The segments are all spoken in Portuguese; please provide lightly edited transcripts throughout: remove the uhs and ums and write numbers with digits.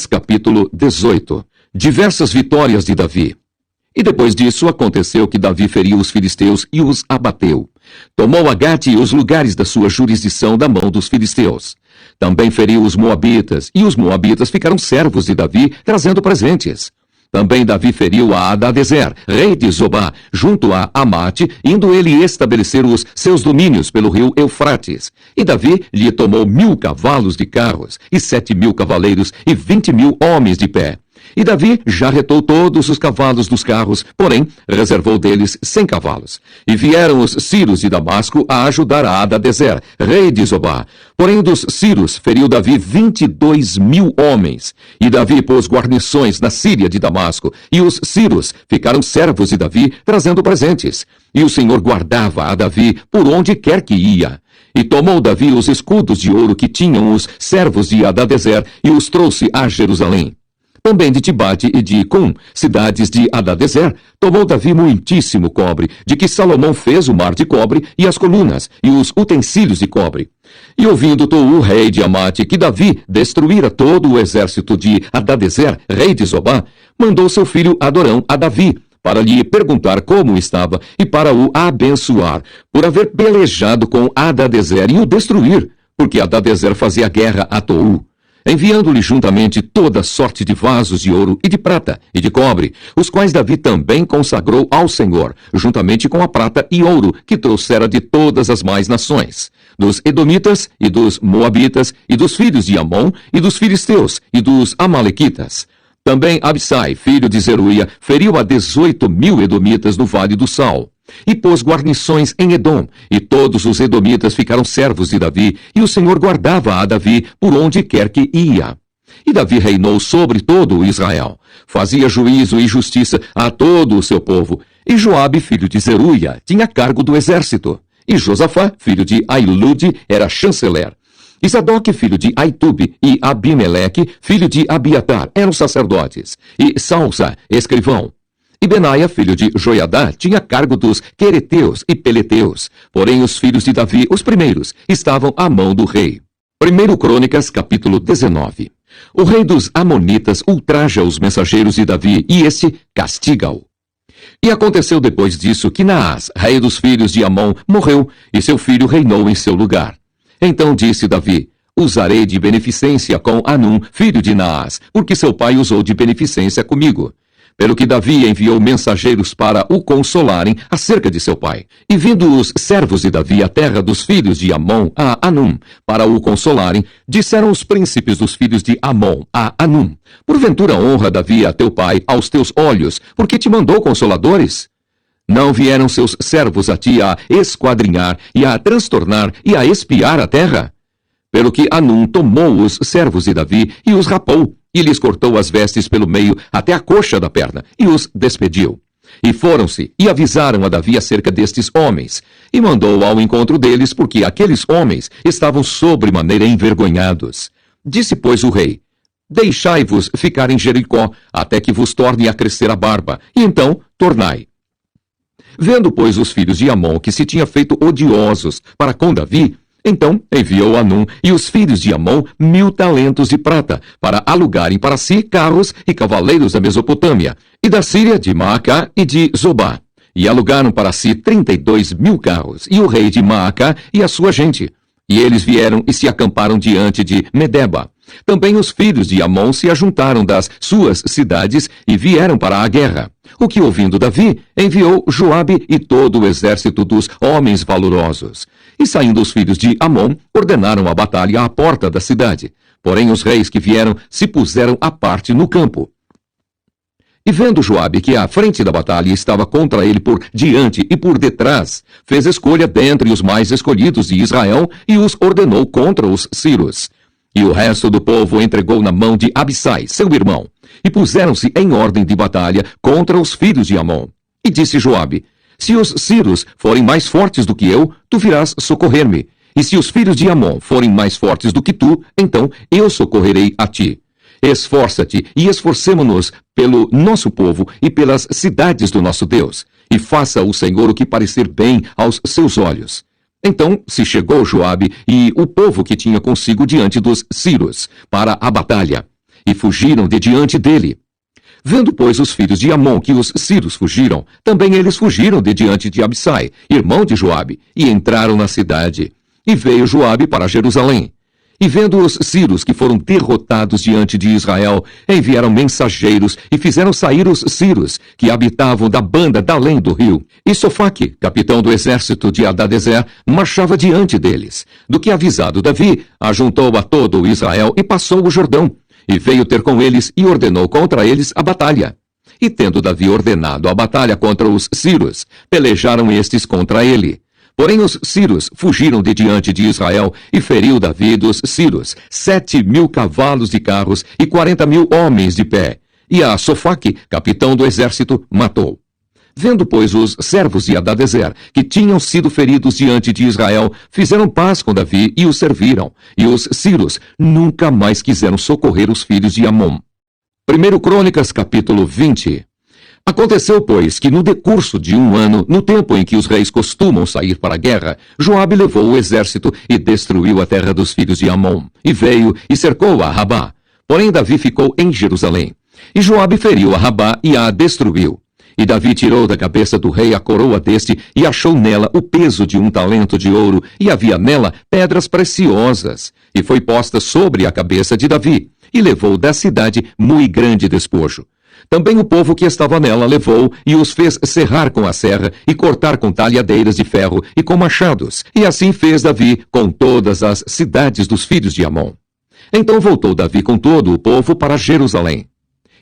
Crônicas, capítulo 18. Diversas vitórias de Davi. E depois disso aconteceu que Davi feriu os filisteus e os abateu. Tomou Agate e os lugares da sua jurisdição da mão dos filisteus. Também feriu os moabitas, e os moabitas ficaram servos de Davi, trazendo presentes. Também Davi feriu a Hadadezer, rei de Zobá, junto a Amate, indo ele estabelecer os seus domínios pelo rio Eufrates. E Davi lhe tomou 1000 cavalos de carros, e 7.000 cavaleiros, e 20.000 homens de pé. E Davi jarretou todos os cavalos dos carros, porém reservou deles 100 cavalos. E vieram os sírios de Damasco a ajudar a Hadadezer, rei de Zobá. Porém dos sírios feriu Davi 22.000 homens. E Davi pôs guarnições na Síria de Damasco, e os sírios ficaram servos de Davi, trazendo presentes. E o Senhor guardava a Davi por onde quer que ia. E tomou Davi os escudos de ouro que tinham os servos de Hadadezer, e os trouxe a Jerusalém. Também de Tibate e de Cum, cidades de Hadadezer, tomou Davi muitíssimo cobre, de que Salomão fez o mar de cobre e as colunas e os utensílios de cobre. E ouvindo Tou, rei de Amate, que Davi destruíra todo o exército de Hadadezer, rei de Zobá, mandou seu filho Adorão a Davi, para lhe perguntar como estava e para o abençoar, por haver pelejado com Hadadezer e o destruir, porque Hadadezer fazia guerra a Tou, enviando-lhe juntamente toda sorte de vasos de ouro e de prata e de cobre, os quais Davi também consagrou ao Senhor, juntamente com a prata e ouro que trouxera de todas as mais nações, dos Edomitas e dos Moabitas e dos filhos de Amon e dos filisteus e dos Amalequitas. Também Abissai, filho de Zeruia, feriu a 18.000 Edomitas no Vale do Sal. E pôs guarnições em Edom, e todos os edomitas ficaram servos de Davi, e o Senhor guardava a Davi por onde quer que ia. E Davi reinou sobre todo o Israel, fazia juízo e justiça a todo o seu povo, e Joabe, filho de Zeruia, tinha cargo do exército, e Josafá, filho de Ailude, era chanceler. E Sadoque, filho de Aitube, e Abimeleque, filho de Abiatar, eram sacerdotes, e Salsa, escrivão. E Benaia, filho de Joiadá, tinha cargo dos quereteus e peleteus. Porém os filhos de Davi, os primeiros, estavam à mão do rei. 1 Crônicas, capítulo 19. O rei dos Amonitas ultraja os mensageiros de Davi, e este castiga-o. E aconteceu depois disso que Naás, rei dos filhos de Amon, morreu, e seu filho reinou em seu lugar. Então disse Davi: usarei de beneficência com Anum, filho de Naás, porque seu pai usou de beneficência comigo. Pelo que Davi enviou mensageiros para o consolarem acerca de seu pai. E vindo os servos de Davi à terra dos filhos de Amon, a Anum, para o consolarem, disseram os príncipes dos filhos de Amon, a Anum: porventura honra Davi a teu pai aos teus olhos, porque te mandou consoladores? Não vieram seus servos a ti a esquadrinhar e a transtornar e a espiar a terra? Pelo que Anum tomou os servos de Davi e os rapou, e lhes cortou as vestes pelo meio até a coxa da perna, e os despediu. E foram-se, e avisaram a Davi acerca destes homens, e mandou ao encontro deles, porque aqueles homens estavam sobremaneira envergonhados. Disse, pois, o rei: deixai-vos ficar em Jericó, até que vos torne a crescer a barba, e então tornai. Vendo, pois, os filhos de Amon que se tinha feito odiosos para com Davi, então enviou Anum e os filhos de Amon 1000 talentos de prata, para alugarem para si carros e cavaleiros da Mesopotâmia, e da Síria, de Maacá e de Zobá. E alugaram para si 32.000 carros, e o rei de Maacá e a sua gente. E eles vieram e se acamparam diante de Medeba. Também os filhos de Amon se ajuntaram das suas cidades e vieram para a guerra. O que, ouvindo Davi, enviou Joabe e todo o exército dos homens valorosos. E saindo os filhos de Amon, ordenaram a batalha à porta da cidade. Porém os reis que vieram se puseram à parte no campo. E vendo Joabe que a frente da batalha estava contra ele por diante e por detrás, fez escolha dentre os mais escolhidos de Israel e os ordenou contra os sírios. E o resto do povo entregou na mão de Abissai, seu irmão, e puseram-se em ordem de batalha contra os filhos de Amon. E disse Joabe: se os sírios forem mais fortes do que eu, tu virás socorrer-me. E se os filhos de Amon forem mais fortes do que tu, então eu socorrerei a ti. Esforça-te e esforcemo-nos pelo nosso povo e pelas cidades do nosso Deus, e faça o Senhor o que parecer bem aos seus olhos. Então se chegou Joabe e o povo que tinha consigo diante dos sírios para a batalha. e fugiram de diante dele. Vendo, pois, os filhos de Amon que os sírios fugiram, também eles fugiram de diante de Abissai, irmão de Joabe, e entraram na cidade. E veio Joabe para Jerusalém. E vendo os sírios que foram derrotados diante de Israel, enviaram mensageiros e fizeram sair os sírios que habitavam da banda da além do rio. E Sofaque, capitão do exército de Hadadezer, marchava diante deles. Do que avisado Davi, ajuntou a todo o Israel e passou o Jordão. E veio ter com eles e ordenou contra eles a batalha. E tendo Davi ordenado a batalha contra os sírios, pelejaram estes contra ele. Porém os sírios fugiram de diante de Israel, e feriu Davi dos sírios 7.000 cavalos de carros e 40.000 homens de pé. E a Sofaque, capitão do exército, matou. Vendo, pois, os servos de Hadadezer, que tinham sido feridos diante de Israel, fizeram paz com Davi e o serviram. E os sírios nunca mais quiseram socorrer os filhos de Amon. 1 Crônicas, capítulo 20. Aconteceu, pois, que no decurso de um ano, no tempo em que os reis costumam sair para a guerra, Joabe levou o exército e destruiu a terra dos filhos de Amon. E veio e cercou a Rabá. Porém Davi ficou em Jerusalém. E Joabe feriu a Rabá e a destruiu. E Davi tirou da cabeça do rei a coroa deste e achou nela o peso de 1 talento de ouro, e havia nela pedras preciosas. E foi posta sobre a cabeça de Davi, e levou da cidade muito grande despojo. Também o povo que estava nela levou e os fez serrar com a serra e cortar com talhadeiras de ferro e com machados. E assim fez Davi com todas as cidades dos filhos de Amon. Então voltou Davi com todo o povo para Jerusalém.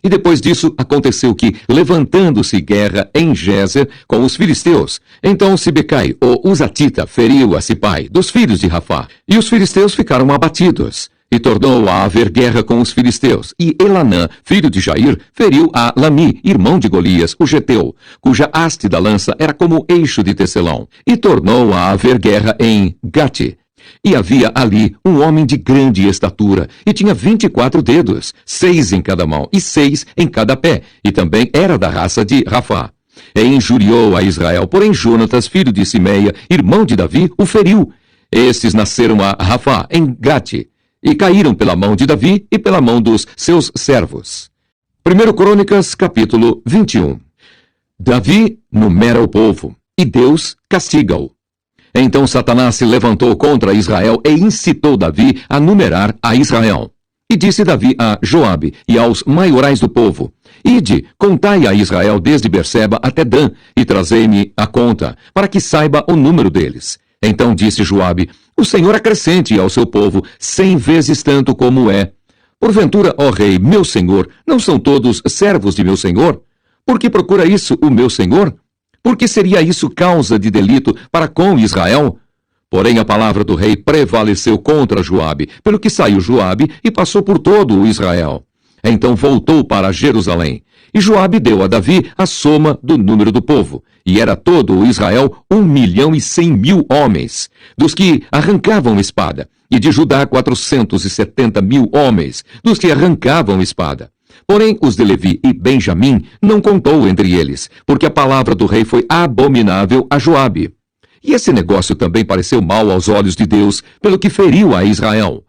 E depois disso aconteceu que, levantando-se guerra em Gézer com os filisteus, então Sibecai, o Uzatita, feriu a Sipai, dos filhos de Rafá, e os filisteus ficaram abatidos. E tornou a haver guerra com os filisteus. E Elanã, filho de Jair, feriu a Lami, irmão de Golias, o geteu, cuja haste da lança era como o eixo de tecelão. E tornou a haver guerra em Gate. E havia ali um homem de grande estatura, e tinha 24 dedos, 6 em cada mão, e 6 em cada pé, e também era da raça de Rafá. E injuriou a Israel, porém Jonatas, filho de Simeia, irmão de Davi, o feriu. Estes nasceram a Rafá, em Gate, e caíram pela mão de Davi e pela mão dos seus servos. 1 Crônicas, capítulo 21. Davi numera o povo, e Deus castiga-o. Então Satanás se levantou contra Israel e incitou Davi a numerar a Israel. E disse Davi a Joabe e aos maiorais do povo: Ide, contai a Israel desde Berseba até Dan, e trazei-me a conta, para que saiba o número deles. Então disse Joabe: O Senhor acrescente ao seu povo 100 vezes tanto como é. Porventura, ó rei, meu senhor, não são todos servos de meu senhor? Por que procura isso o meu senhor? Por que seria isso causa de delito para com Israel? Porém a palavra do rei prevaleceu contra Joabe, pelo que saiu Joabe e passou por todo o Israel. Então voltou para Jerusalém. E Joabe deu a Davi a soma do número do povo, e era todo o Israel 1.100.000 homens, dos que arrancavam espada, e de Judá 470.000 homens, dos que arrancavam espada. Porém, os de Levi e Benjamim não contou entre eles, porque a palavra do rei foi abominável a Joabe. E esse negócio também pareceu mal aos olhos de Deus, pelo que feriu a Israel.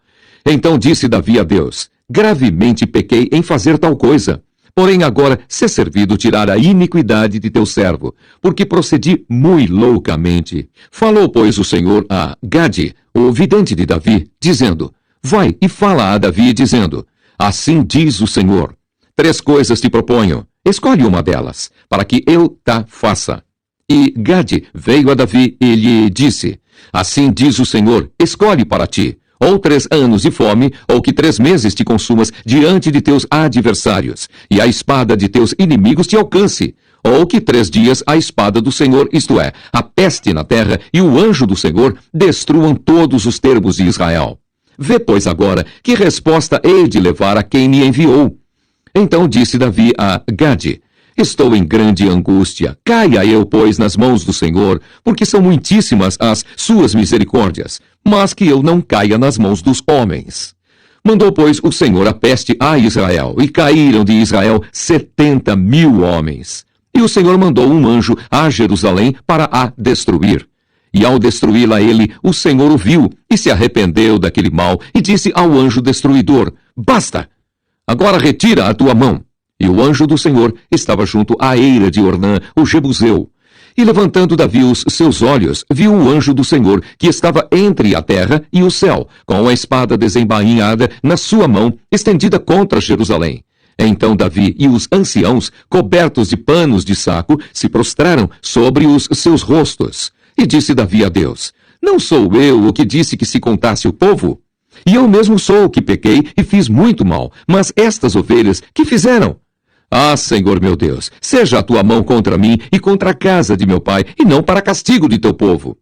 Então disse Davi a Deus: Gravemente pequei em fazer tal coisa. Porém agora se servido tirar a iniquidade de teu servo, porque procedi muito loucamente. Falou, pois, o Senhor a Gade, o vidente de Davi, dizendo: Vai e fala a Davi, dizendo: Assim diz o Senhor: 3 coisas te proponho, escolhe uma delas, para que eu ta faça. E Gade veio a Davi e lhe disse: Assim diz o Senhor, escolhe para ti, ou 3 anos de fome, ou que 3 meses te consumas diante de teus adversários, e a espada de teus inimigos te alcance, ou que 3 dias a espada do Senhor, isto é, a peste na terra, e o anjo do Senhor destruam todos os termos de Israel. Vê, pois, agora que resposta hei de levar a quem me enviou. Então disse Davi a Gade: Estou em grande angústia. Caia eu, pois, nas mãos do Senhor, porque são muitíssimas as suas misericórdias, mas que eu não caia nas mãos dos homens. Mandou, pois, o Senhor a peste a Israel, e caíram de Israel 70.000 homens. E o Senhor mandou um anjo a Jerusalém para a destruir. E ao destruí-la ele, o Senhor o viu, e se arrependeu daquele mal, e disse ao anjo destruidor: Basta! Agora retira a tua mão. E o anjo do Senhor estava junto à eira de Ornã, o Jebuseu. E levantando Davi os seus olhos, viu o anjo do Senhor, que estava entre a terra e o céu, com a espada desembainhada na sua mão, estendida contra Jerusalém. Então Davi e os anciãos, cobertos de panos de saco, se prostraram sobre os seus rostos. E disse Davi a Deus: Não sou eu o que disse que se contasse o povo? E eu mesmo sou o que pequei e fiz muito mal, mas estas ovelhas, que fizeram? Ah, Senhor meu Deus, seja a tua mão contra mim e contra a casa de meu pai, e não para castigo de teu povo.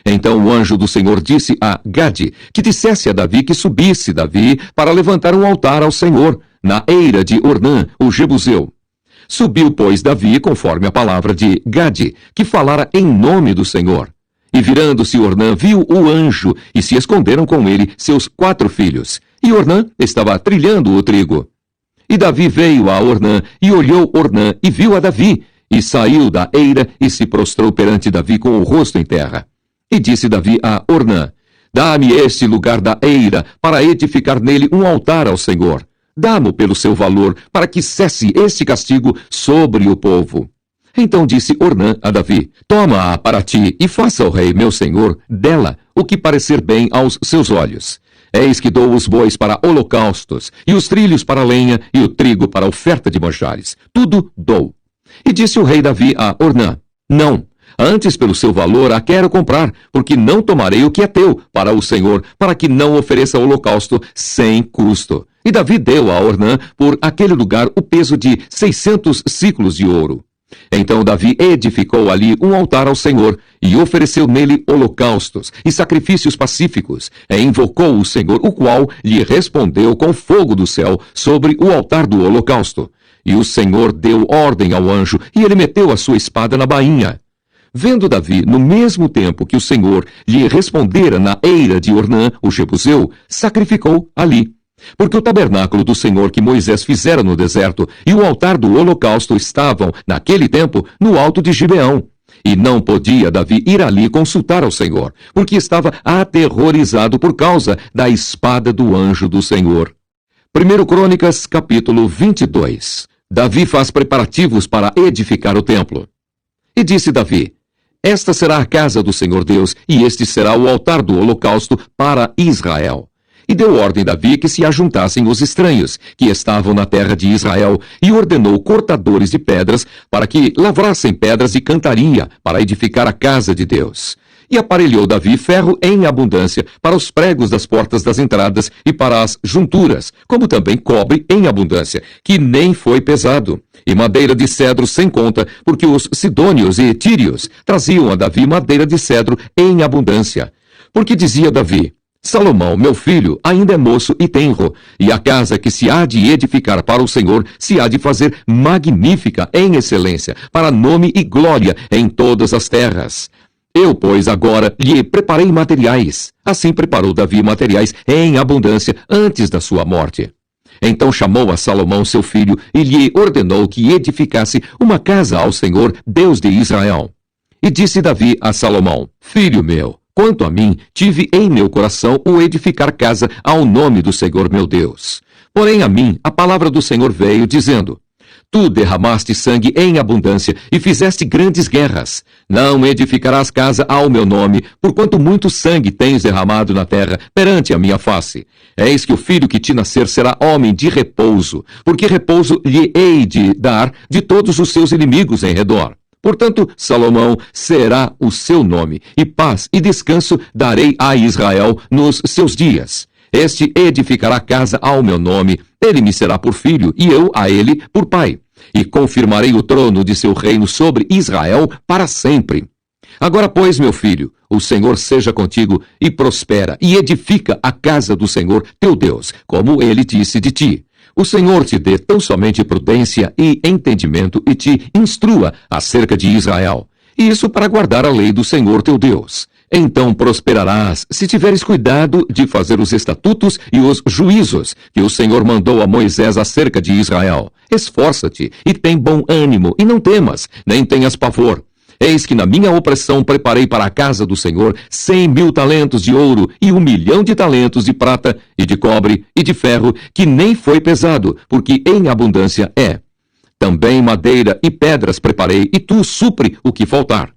Então o anjo do Senhor disse a Gade que dissesse a Davi que subisse Davi para levantar um altar ao Senhor, na eira de Ornã, o Jebuseu. Subiu, pois, Davi, conforme a palavra de Gade, que falara em nome do Senhor. E virando-se Ornã, viu o anjo, e se esconderam com ele seus 4 filhos. E Ornã estava trilhando o trigo. E Davi veio a Ornã, e olhou Ornã, e viu a Davi, e saiu da eira, e se prostrou perante Davi com o rosto em terra. E disse Davi a Ornã: Dá-me este lugar da eira, para edificar nele um altar ao Senhor. Dá-mo pelo seu valor, para que cesse este castigo sobre o povo. Então disse Ornã a Davi: Toma-a para ti, e faça o rei, meu senhor, dela o que parecer bem aos seus olhos. Eis que dou os bois para holocaustos, e os trilhos para lenha, e o trigo para oferta de manjares. Tudo dou. E disse o rei Davi a Ornã: Não, antes pelo seu valor a quero comprar, porque não tomarei o que é teu para o Senhor, para que não ofereça holocausto sem custo. E Davi deu a Ornã por aquele lugar o peso de 600 siclos de ouro. Então Davi edificou ali um altar ao Senhor, e ofereceu nele holocaustos e sacrifícios pacíficos, e invocou o Senhor, o qual lhe respondeu com fogo do céu sobre o altar do holocausto. E o Senhor deu ordem ao anjo, e ele meteu a sua espada na bainha. Vendo Davi, no mesmo tempo que o Senhor lhe respondera na eira de Ornã, o Jebuseu, sacrificou ali. Porque o tabernáculo do Senhor que Moisés fizera no deserto e o altar do holocausto estavam, naquele tempo, no alto de Gibeão. E não podia Davi ir ali consultar ao Senhor, porque estava aterrorizado por causa da espada do anjo do Senhor. 1 Crônicas, capítulo 22. Davi faz preparativos para edificar o templo. E disse Davi: Esta será a casa do Senhor Deus, e este será o altar do holocausto para Israel. E deu ordem Davi que se ajuntassem os estranhos, que estavam na terra de Israel, e ordenou cortadores de pedras, para que lavrassem pedras de cantaria, para edificar a casa de Deus. E aparelhou Davi ferro em abundância, para os pregos das portas das entradas e para as junturas, como também cobre em abundância, que nem foi pesado, e madeira de cedro sem conta, porque os sidônios e tírios traziam a Davi madeira de cedro em abundância. Porque dizia Davi: Salomão, meu filho, ainda é moço e tenro, e a casa que se há de edificar para o Senhor se há de fazer magnífica em excelência, para nome e glória em todas as terras. Eu, pois, agora lhe preparei materiais. Assim preparou Davi materiais em abundância antes da sua morte. Então chamou a Salomão, seu filho, e lhe ordenou que edificasse uma casa ao Senhor, Deus de Israel. E disse Davi a Salomão: Filho meu, quanto a mim, tive em meu coração o edificar casa ao nome do Senhor meu Deus. Porém a mim, a palavra do Senhor veio, dizendo: Tu derramaste sangue em abundância e fizeste grandes guerras. Não edificarás casa ao meu nome, porquanto muito sangue tens derramado na terra perante a minha face. Eis que o filho que te nascer será homem de repouso, porque repouso lhe hei de dar de todos os seus inimigos em redor. Portanto, Salomão será o seu nome, e paz e descanso darei a Israel nos seus dias. Este edificará casa ao meu nome, ele me será por filho, e eu a ele por pai. E confirmarei o trono de seu reino sobre Israel para sempre. Agora, pois, meu filho, o Senhor seja contigo, e prospera, e edifica a casa do Senhor teu Deus, como ele disse de ti. O Senhor te dê tão somente prudência e entendimento, e te instrua acerca de Israel. Isso para guardar a lei do Senhor teu Deus. Então prosperarás, se tiveres cuidado de fazer os estatutos e os juízos que o Senhor mandou a Moisés acerca de Israel. Esforça-te e tem bom ânimo, e não temas, nem tenhas pavor. Eis que na minha opressão preparei para a casa do Senhor 100.000 talentos de ouro e 1.000.000 de talentos de prata e de cobre e de ferro, que nem foi pesado, porque em abundância é. Também madeira e pedras preparei, e tu supre o que faltar.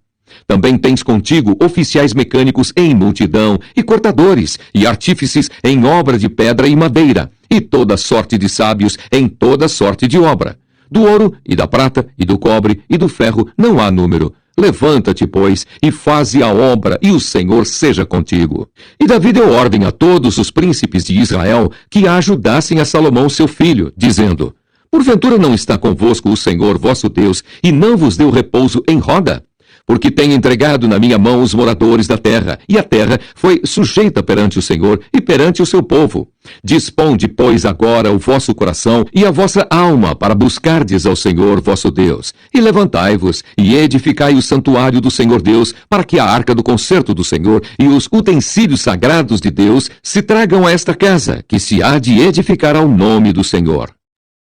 Também tens contigo oficiais mecânicos em multidão, e cortadores, e artífices em obra de pedra e madeira, e toda sorte de sábios em toda sorte de obra. Do ouro, e da prata, e do cobre, e do ferro não há número. Levanta-te, pois, e faze a obra, e o Senhor seja contigo. E Davi deu ordem a todos os príncipes de Israel que ajudassem a Salomão seu filho, dizendo: Porventura não está convosco o Senhor vosso Deus, e não vos deu repouso em roda? Porque tem entregado na minha mão os moradores da terra, e a terra foi sujeita perante o Senhor e perante o seu povo. Disponde, pois, agora o vosso coração e a vossa alma para buscardes ao Senhor vosso Deus. E levantai-vos, e edificai o santuário do Senhor Deus, para que a arca do concerto do Senhor e os utensílios sagrados de Deus se tragam a esta casa, que se há de edificar ao nome do Senhor.